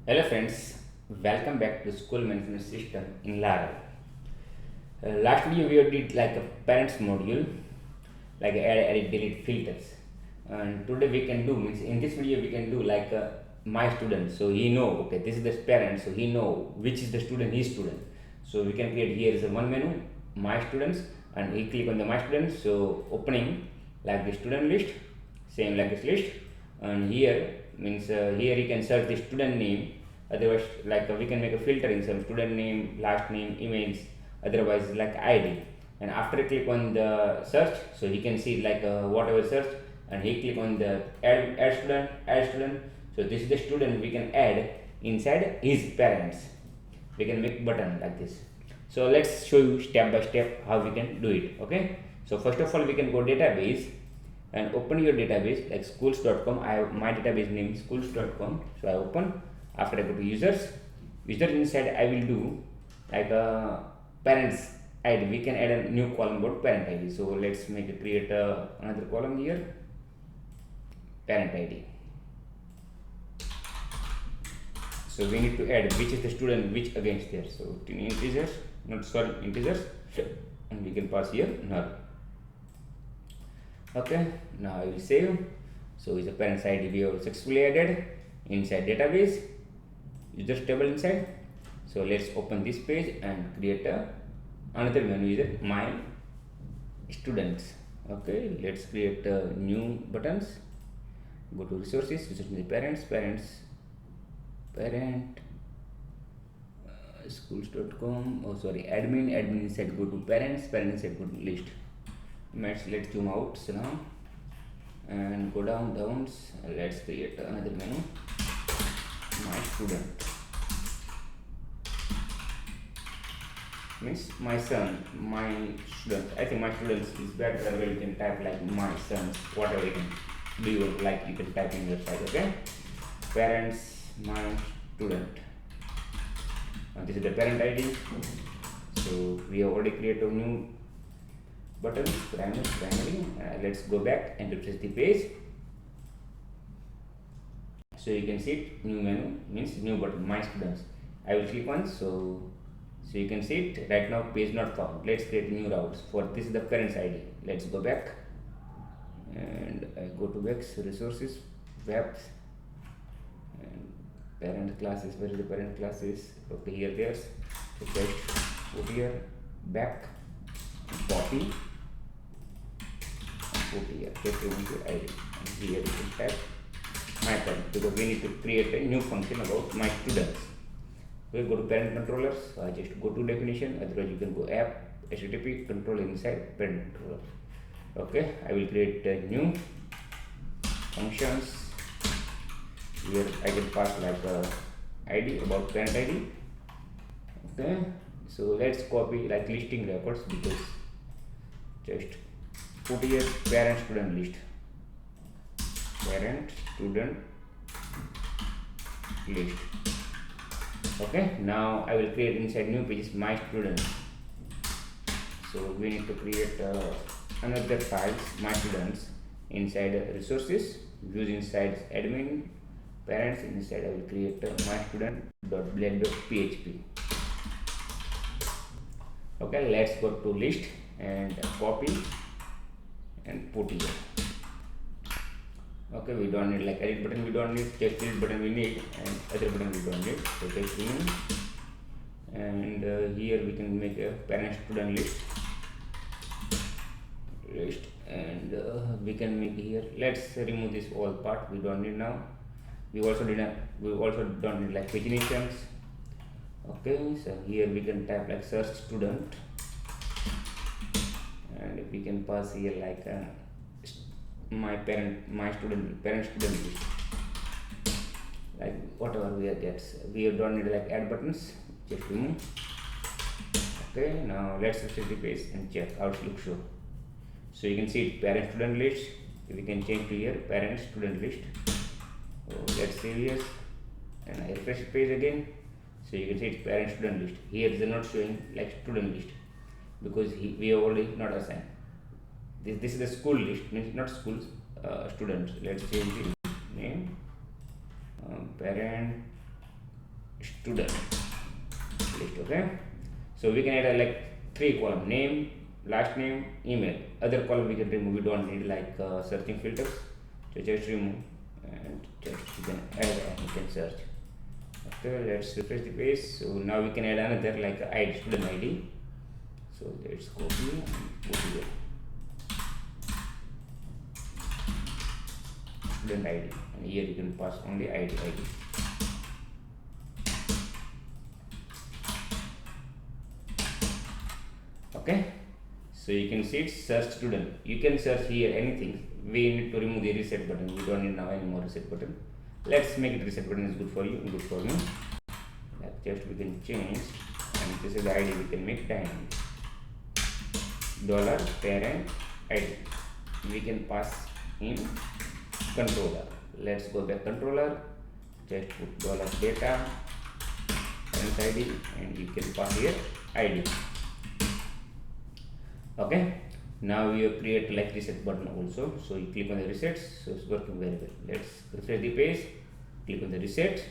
Hello friends, welcome back to School Management System in Laravel. Last video we did like a parents module, like add, edit, delete filters. And today we can do, means in this video we can do like my student. So he know, okay, this is the parent, so he know which is the student, his student. So we can create here is a one menu, my students, and he click on the my students. So opening like the student list, same like this list, and here means here you can search the student name. Otherwise, like we can make a filtering some student name, last name, emails. Otherwise, like ID. And after click on the search, so he can see like whatever search, and he click on the add student. So this is the student we can add inside his parents. We can make button like this. So let's show you step by step how we can do it. Okay. So first of all, we can go database and open your database like schools.com. I have my database name schools.com. So I open. After I go to users inside I will do like a parents ID. We can add a new column called parent ID. So let's make it create another column here, parent ID. So we need to add which is the student which against there. So in integers, integers, and we can pass here null. Okay, now I will save. So is the parents ID we have successfully added inside database, user table inside. So let's open this page and create another menu, is my students. Okay, let's create new buttons. Go to resources, the parent schools.com. Oh sorry, admin inside go to parents inside go to list. Let's zoom out so now and go downs. Let's create another menu, my student, means my son, my student. I think my students is better. Well, you can type like my sons, whatever you can do you like, you can type in your side. Okay, parents, my student, and this is the parent ID. So we have already created a new button, primary. Let's go back and refresh the page. So you can see it, new menu means new button, my students. I will click on, so you can see it right now, page not found. Let's create new routes. For this is the parents ID. Let's go back and I go to back, resources, webs, and parent classes. Where is the parent classes? Okay, here there's. So just put here, back, copy, and put here. Just remove your ID. And here you can type my parent, because we need to create a new function about my students. We go to parent controllers. So I just go to definition. Otherwise, you can go app http control inside parent controller. Okay, I will create new functions where I can pass like ID about parent ID. Okay, so let's copy like listing records, because just put here parent student list, parent student list. Okay, now I will create inside new pages my students. So we need to create another files, my students, inside resources, views inside admin, parents. Inside I will create my student.blend.php. Okay, let's go to list and copy and put here. Okay, we don't need like edit button, we don't need, just delete button we need, and other button we don't need. So just remove, and here we can make a parent student list, and we can make here. Let's remove this all part, we don't need now. We also don't need like paginations. Okay, so here we can type like search student, and we can pass here like my student list, like whatever we are gets. We don't need like add buttons, just remove. Okay, now let's refresh the page and check how it looks. So you can see it, parent student list. We can change to here parent student list. So let's save yes, and I refresh the page again. So you can see it's parent student list. Here is not showing like student list, because we have already not assigned. This is the school list, means not schools, students. Let's change the name, parent student list. Okay, so we can add like three column: name, last name, email. Other column we can remove, we don't need, like searching filters, so just remove and just you can add and you can search. Okay, let's refresh the page. So now we can add another, like ID, student ID. So let's copy and put here student ID, and here you can pass only ID. Okay, so you can see it, search student. You can search here anything. We need to remove the reset button. We don't need now any more reset button. Let's make it reset button is good for you, good for me. Like just we can change, and this is the ID. We can make dynamic dollar parent ID. We can pass in controller. Let's go back controller. Just put dollar data parent ID, and you can pass here ID. Okay, now we have create like reset button also. So you click on the resets, so it's working very well. Let's refresh the page, click on the reset.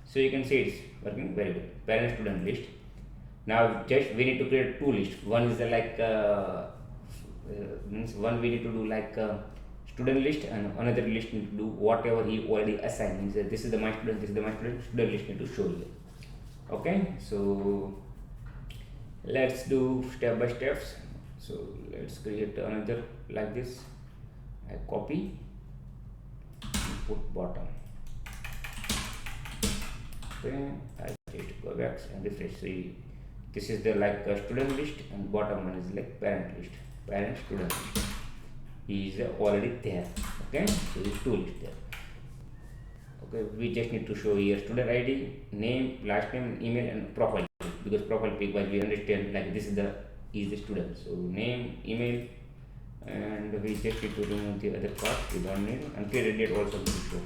So you can see it's working very well. Parent student list. Now just we need to create two lists. One is the like means one we need to do like student list, and another list need to do whatever he already assigned. Means that this is the my student, this is the my student. Student list need to show here. Okay, so let's do step by steps. So let's create another like this. I copy and put bottom. Okay, I just go back and refresh. See, this is the like student list, and bottom one is like parent list, parent student list. He is already there. Okay, so there is two lists there. Okay, we just need to show here student ID, name, last name, email, and profile, because profile pic wise we understand like this is the student. So name, email, and we just need to remove the other part. We don't need, and period date also to show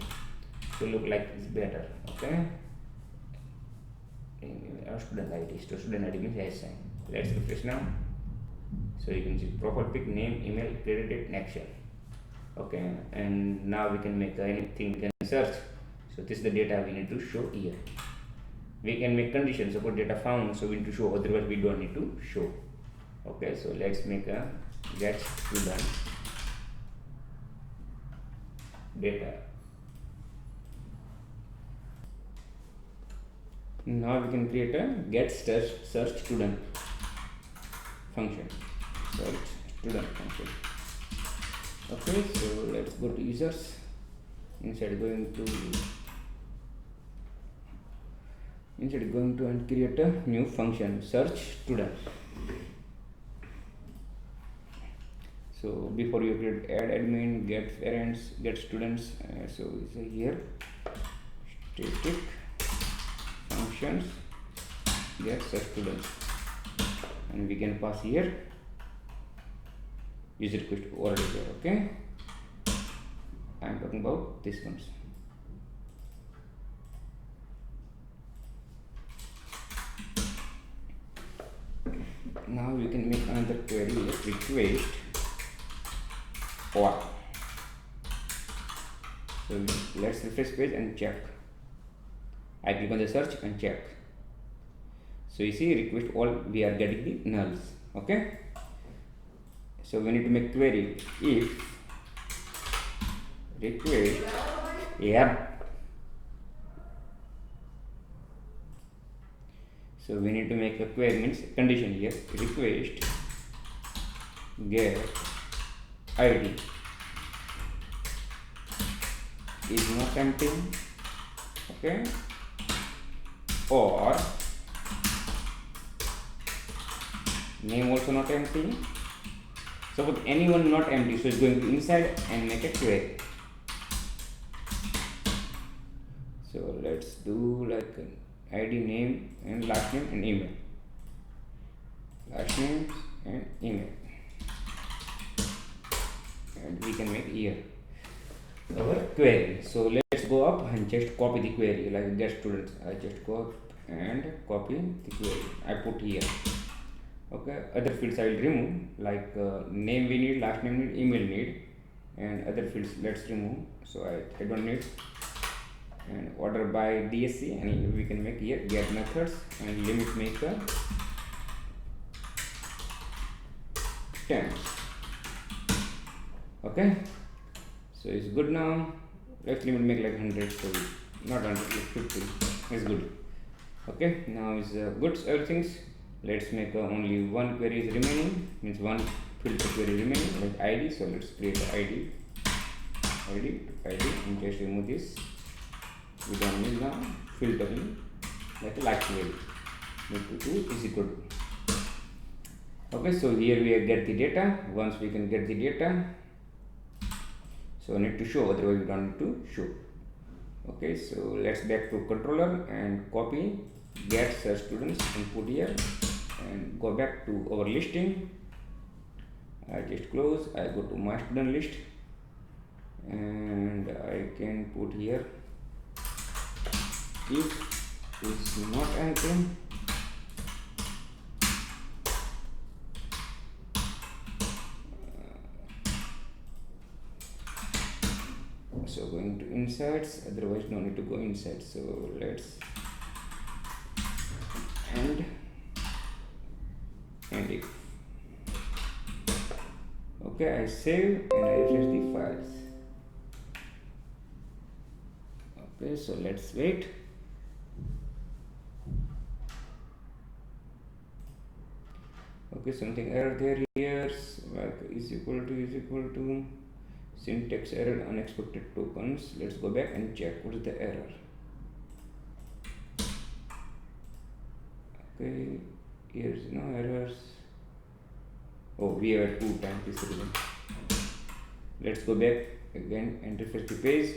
to look like it's better. Okay, student ID. So student ID means I sign. Let's refresh now. So you can see profile pic, name, email, period date, next year. Okay, and now we can make anything we can search. So this is the data we need to show here. We can make conditions, suppose data found, so we need to show, otherwise we don't need to show. Okay, so let's make a get student data. Now we can create a get search student function. Search student function. Okay, so let's go to users. Inside going to and create a new function, search student. So before you create add admin, get parents, get students. So here static functions get search students, and we can pass here user request already there. Okay, I am talking about this ones. Now we can make another query, request or. So let's refresh page and check. I click on the search and check. So you see request all, we are getting the nulls. Okay, so we need to make query if request so we need to make a query means condition here, request get ID is not empty. Okay, or name also not empty. Suppose anyone not empty, so it's going to inside and make a query. So let's do like ID, name, and last name and email. Last name and email, and we can make here our query. So let's go up and just copy the query like get students. I just go up and copy the query. I put here. Okay, other fields I will remove, like name we need, last name need, email need, and other fields let's remove. So I don't need. and order by DSC, and we can make here get methods and limit maker 10. Okay, so it's good now. Let's limit make like 100, so not 100, like 50 is good. Okay, now is good everything. Let's make only one query is remaining, means one filter query remaining, like ID. So let's create ID and just remove this. We don't need now filtering like query. Need to do is equal to. Okay, so here we get the data. Once we can get the data, so need to show, otherwise we don't need to show. Okay, so let's back to controller and copy get search students and put here, and go back to our listing. I just close, I go to my student list, and I can put here if is not empty, so going to insights, otherwise no need to go inside. So let's and if. Okay, I save and I refresh the files. Okay, so let's wait. Okay, something error there here, like is equal to syntax error, unexpected tokens. Let's go back and check what is the error. Okay, here's no errors. Oh, we have 2 times this reason. Let's go back again and refresh the page.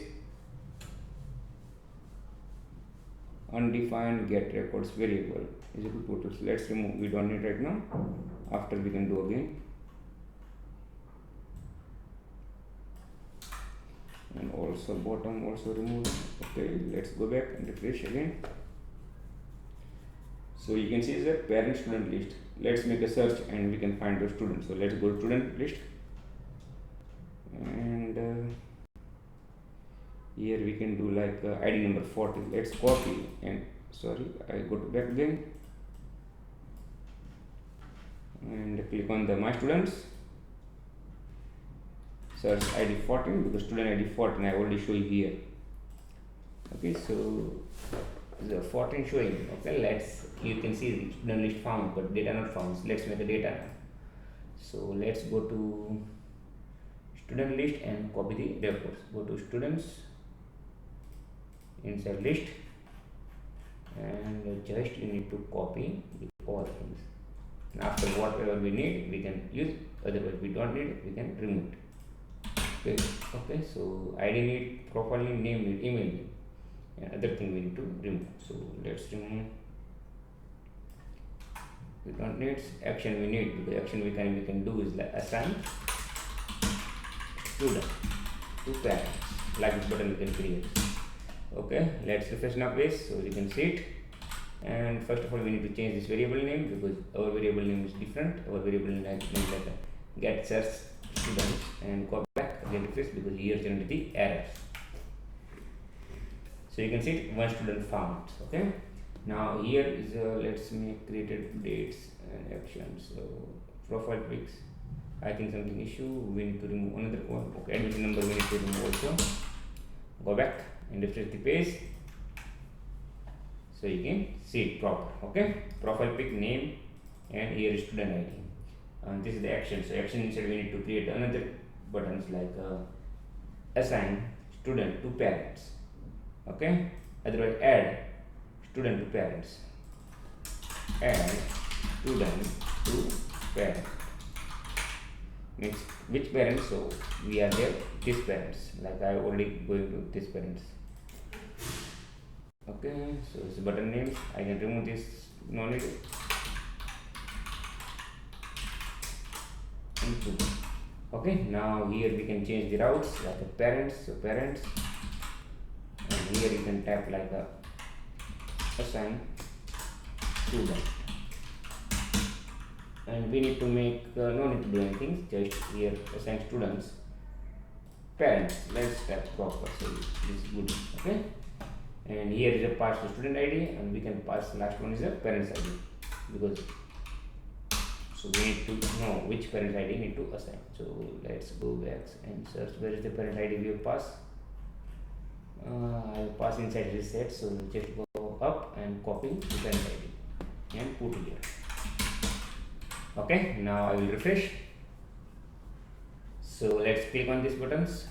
Undefined get records variable is equal to, let's remove, we don't need right now, after we can do again. And also bottom also remove. Okay, let's go back and refresh again. So you can see the parent student list. Let's make a search and we can find the student. So let's go to student list, and here we can do like ID number 40. Let's copy and I go to back again and click on the my students, search ID 14, because student ID 14 I already show you here. Okay, so the 14 showing. Okay, you can see the student list found but data not found. So let's make a data now. So let's go to student list and copy the records. Go to students, inside list, and just you need to copy all things. And after whatever we need we can use, otherwise we don't need it, we can remove it. Okay, so ID need, profile name need, email need, and other thing we need to remove. So let's remove, we don't need action, we need, because action we can do is like assign student to parents, like this button we can create. Okay, let's refresh now page so you can see it. And first of all we need to change this variable name, because our variable name is different. Our variable name is like a get search students, and go back again refresh, because here generate the errors. So you can see it, one student found. Okay, now here is let's make created dates and actions. So profile pics, I think something issue, we need to remove another one. Okay, admission number we need to remove also. Go back and refresh the page so you can see it proper. Okay, profile pic name, and here is student ID, and this is the action. So action inside we need to create another buttons like assign student to parents. Okay, otherwise add student to parents, add student to parent, means which parents. So we are there this parents, like I already going to this parents. Okay, so it's button names, I can remove this, no need. Okay, now here we can change the routes like the parents. So parents, and here you can type like a assign student, and we need to make no need to do anything, just here assign students parents. Let's type proper, so this is good. Okay, and here is a pass to student ID, and we can pass last one is a parents ID, because so we need to know which parent ID need to assign. So let's go back and search where is the parent ID we have passed. I will pass inside reset, so just go up and copy the parent ID and put here. Okay, now I will refresh. So let's click on these buttons.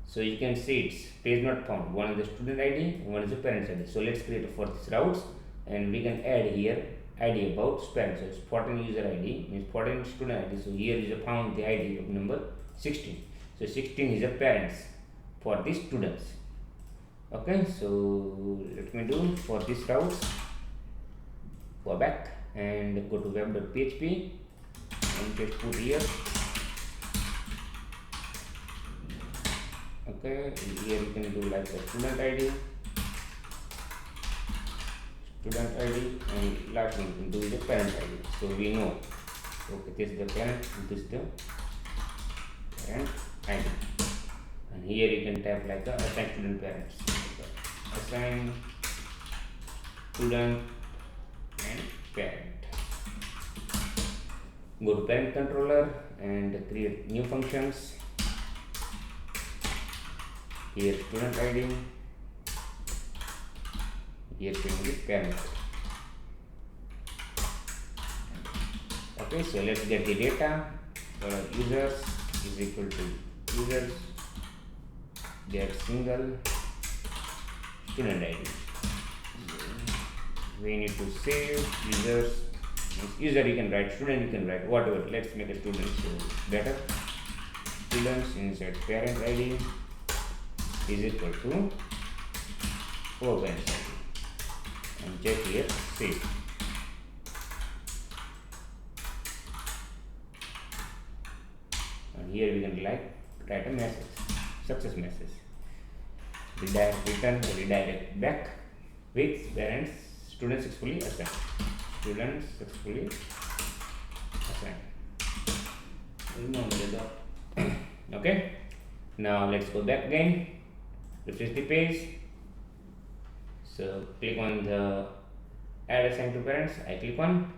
So you can see it's page not found. One is the student ID, one is the parent ID. So let's create for these routes, and we can add here ID about parents. So it's 14 user ID means 14 student ID. So here is a found the ID of number 16. So 16 is a parents for the students. Okay, so let me do for this routes. Go back and go to web.php and just put here. Okay, here you can do like a student ID, and last one you can do the parent ID. So we know, okay, this is the parent, this is the parent ID, and here you can type like the assign student parents, assign student and parent. Go to parent controller and create new functions. Here student ID, here change parent. Okay, so let's get the data. Users is equal to users get single student ID. We need to save users. User you can write, student you can write, whatever. Let's make a student, so better. Students inside parent ID is equal to parent ID, and check here save. And here we can write a message, success message. Redirect back with parents students successfully assigned. Students successfully assigned. Remember the dot. Okay. Now let's go back again. Refresh the page. So click on the add assign to parents. I click on.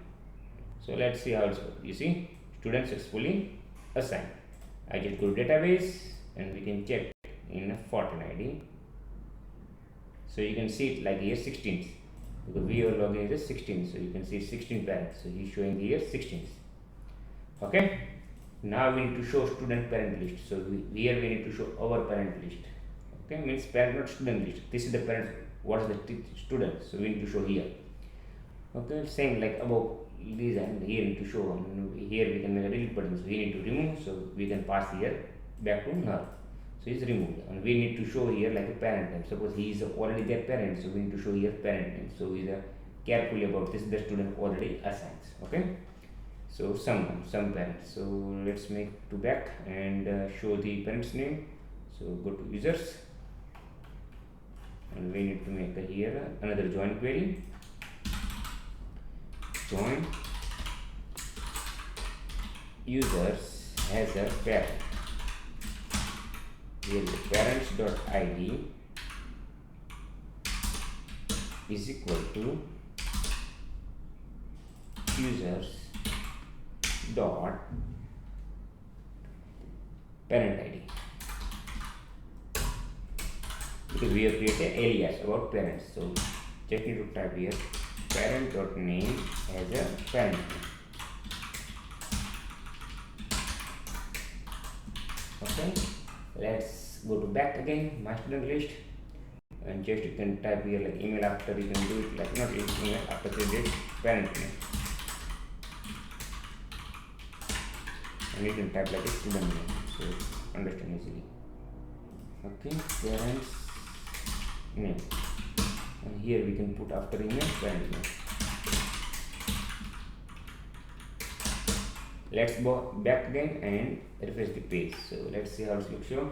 So let's see how it's works. You see, students successfully assigned. I just go to database and we can check in a 14 ID. So you can see it like here 16, because we are logging as 16. So you can see 16 parents. So he's showing here 16. Okay. Now we need to show student parent list. So here we need to show our parent list. Okay, means parent not student list. This is the parent. What is the student? So we need to show here. Okay, same like above these, and here need to show. Here we can make a delete button. So we need to remove. So we can pass here back to null. So it's removed, and we need to show here like a parent name. Suppose he is already their parent, so we need to show here parent name. So we are carefully about this. The student already assigned. Okay. So some parents. So let's make to back and show the parent's name. So go to users, and we need to make here another join query. Join users as a parent. Here the parents.id is equal to users dot parent ID, because we have created an alias about parents. So just need to type here parent dot name as a parent name. Okay, let's go to back again my student list, and just you can type here like email after. You can do it like not email after the parent name, and you can type like a student name, so understand easily. Okay, parents name, and here we can put after email parent name. Let's go back again and refresh the page. So let's see how it looks here.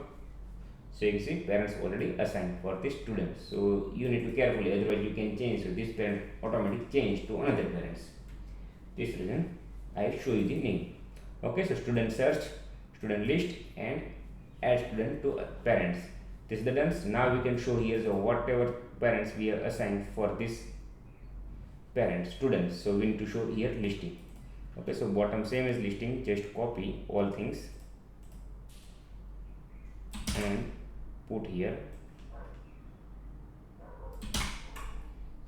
So you can see parents already assigned for this student. So you need to carefully, otherwise you can change. So this parent automatically change to another parents. This reason I show you the name. Okay, so student search, student list, and add student to parents. This is the done. Now we can show here the whatever parents we are assigned for this parent students. So we need to show here listing. Okay, so bottom same as listing, just copy all things and put here,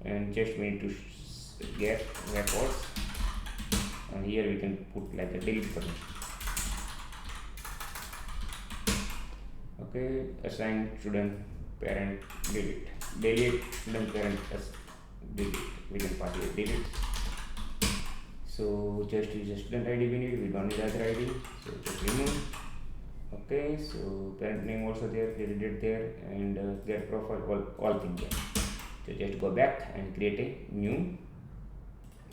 and just we need to get records, and here we can put like a delete button. Okay, assign student parent delete, delete student parent as delete, we can pass here delete. So just use a student ID we need, we don't need other ID, so just remove. Okay, so parent name also there, deleted there, and get profile, all things there. So just go back and create a new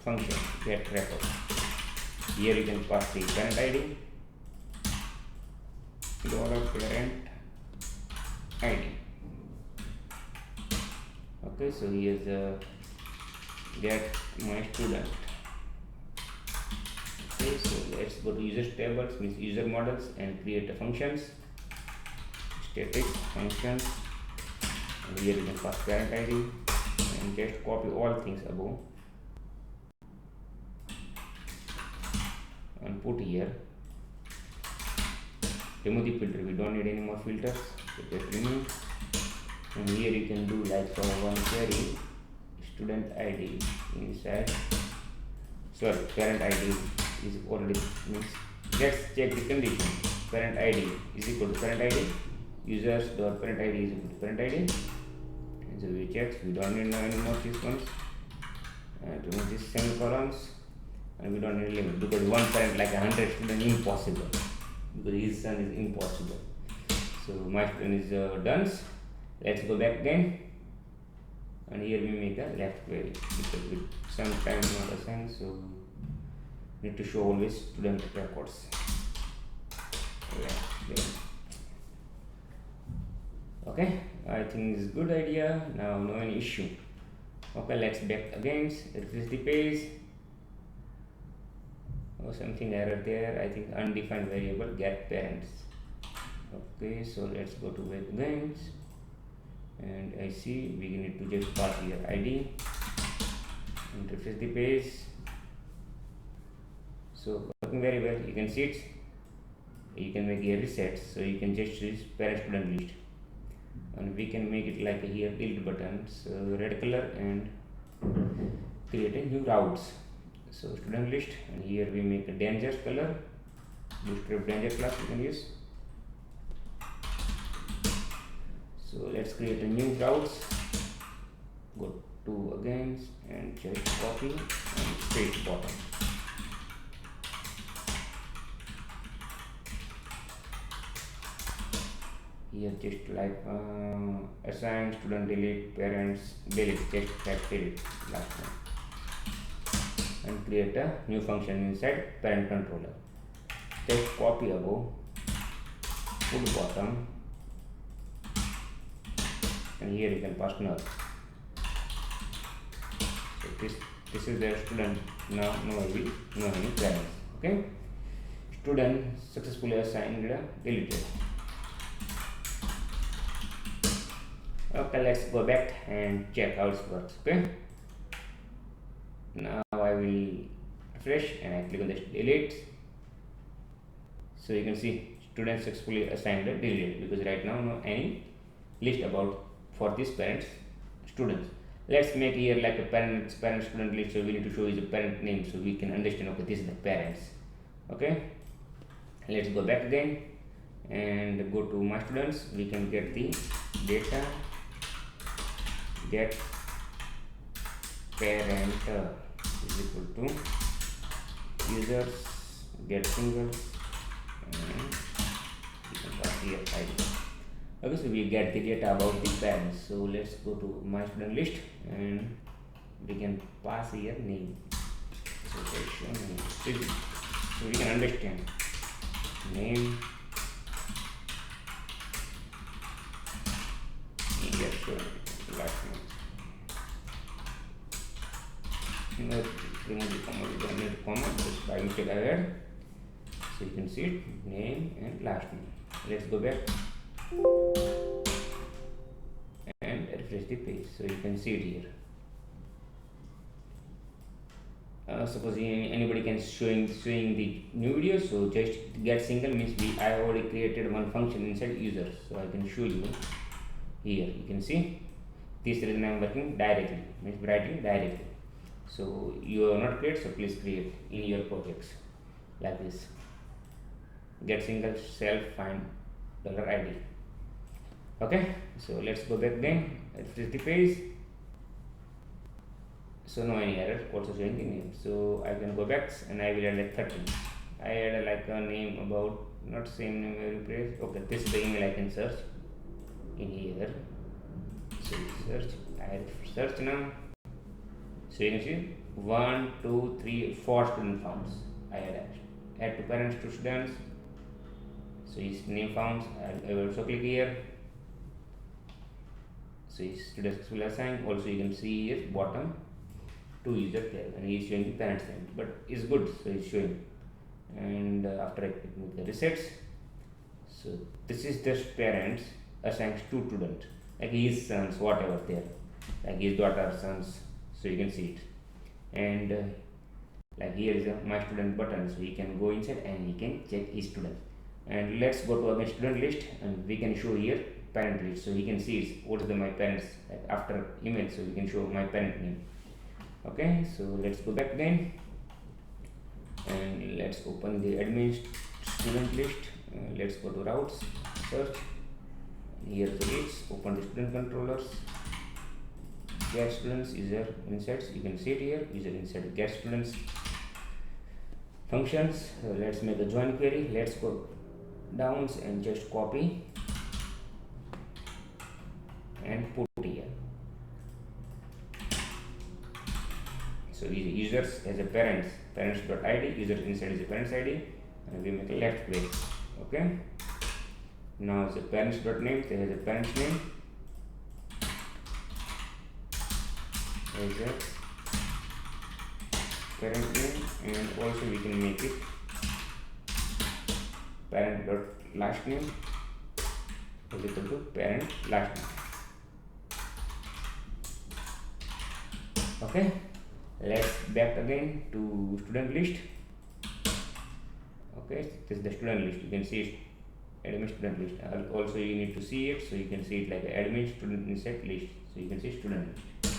function, get record. Here you can pass the parent ID, $parent ID. Okay, so here's the get my student. Okay, so let's go to users tables, means user models, and create a functions, static functions, and here you can pass parent ID and just copy all things above and put here. Remove the filter, we don't need any more filters, so just remove. And here you can do like for one query, student ID inside, sorry, parent ID is already, means let's check the condition. Parent ID is equal to parent ID, users dot parent ID is equal to parent ID, and so we check, we don't need now any more these ones, and remove these semicolons, and we don't need limit, because one parent like 100 student impossible, because his son is impossible. So my student is done. Let's go back again, and here we make a left query, because with sometimes not assigned, so need to show always student records. Okay, I think it's good idea. Now no any issue. Okay, let's back again, refresh the page. Oh, something error there, I think undefined variable get parents. Okay, so let's go to back again, and I see we need to just pass here ID and refresh the page. So working very well, you can see it. You can make a reset, so you can just use parent student list, and we can make it like a here delete button, so red color, and create a new routes. So student list, and here we make a danger color, bootstrap danger class you can use. So let's create a new routes, go to again and just copy and paste bottom. Here just like assign student delete parents delete, just type delete last one, and create a new function inside parent controller. Just copy above, put bottom, and here you can pass null. So this is the student, now no any parents. Okay, student successfully assigned deleted. Okay, let's go back and check how it works. Okay, now I will refresh and I click on this delete. So you can see student successfully assigned deleted, because right now no any list about for this parents students. Let's make here like a parent student list, so we need to show is a parent name, so we can understand, okay, this is the parents. Okay, let's go back again and go to my students. We can get the data, get parent is equal to users get singles, and we can pass here ID. Okay, so we get the data about the parents. So let's go to my student list, and we can pass here name. So we can understand name, here so last name. No, remove the comma, we don't need comma, just by mistake I had. So you can see it, name and last name. Let's go back. refresh the page. So you can see it here. Suppose anybody can showing the new video, so just get single means I already created one function inside user, so I can show you here. You can see this reason I am working directly, means writing directly. So you are not create, so please create in your projects like this. Get single self find $id. Okay, so let's go back again, refresh the page. So no any error, also showing the name. So I can go back and I will add like 13. I add like a name about not same name every place. Okay, this is the email I can search in here. So search, I search now. So you can see 1, 2, 3, 4 student forms. I add to parents to students. So his name forms. I will also click here. So his students will assign. Also you can see here bottom 2 user there, and he is showing the parents name, but it's good, so it's showing. And after I click the resets, so this is just parents assigned to student, like his sons, whatever there, like his daughter, sons, so you can see it. And like here is a my student button, so he can go inside and he can check his student. And let's go to my student list, and we can show here parent list, so he can see what is my parents, like after email, so we can show my parent name. Okay, so let's go back again and let's open the admin student list. Let's go to routes, search, here the list, open the student controllers, get students, user insights, you can see it here, user insight, get students functions. Let's make a join query. Let's go downs and just copy and put here. So users as a parents.id, user inside is a parents id, and we make a left brace. Okay. Now the parents.name, there is a parents name, as a parent name, and also we can make it parent.last name is equal to parent last name. Okay. Let's back again to student list. Okay, this is the student list. You can see it, admin student list. Also you need to see it, so you can see it like admin student inside list. So you can see student list.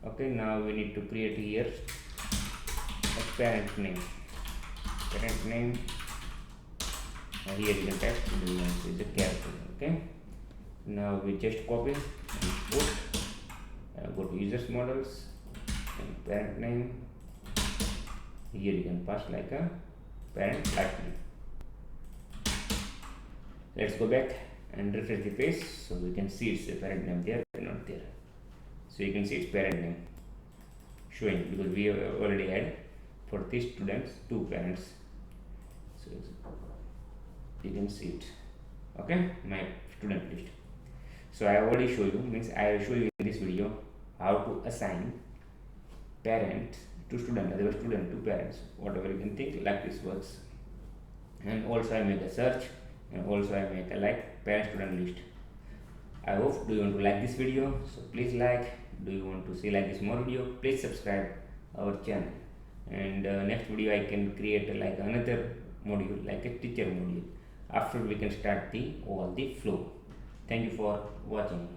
Okay, now we need to create here a parent name. Parent name. Here you can type student name, so it's a character. Okay. Now we just copy and put. Go to users models. And parent name, here you can pass like a parent last name. Let's go back and refresh the page, so we can see it's a parent name there, not there. So you can see it's parent name showing, because we have already had for these students 2 parents, so you can see it. Okay, my student list. So I already show you, means I will show you in this video how to assign parent to student, other student to parents, whatever you can think, like this works. And also I make a search, and also I make a like parent student list. I hope do you want to like this video, so please like. Do you want to see like this more video, please subscribe our channel. And next video I can create like another module, like a teacher module. After we can start the all the flow. Thank you for watching.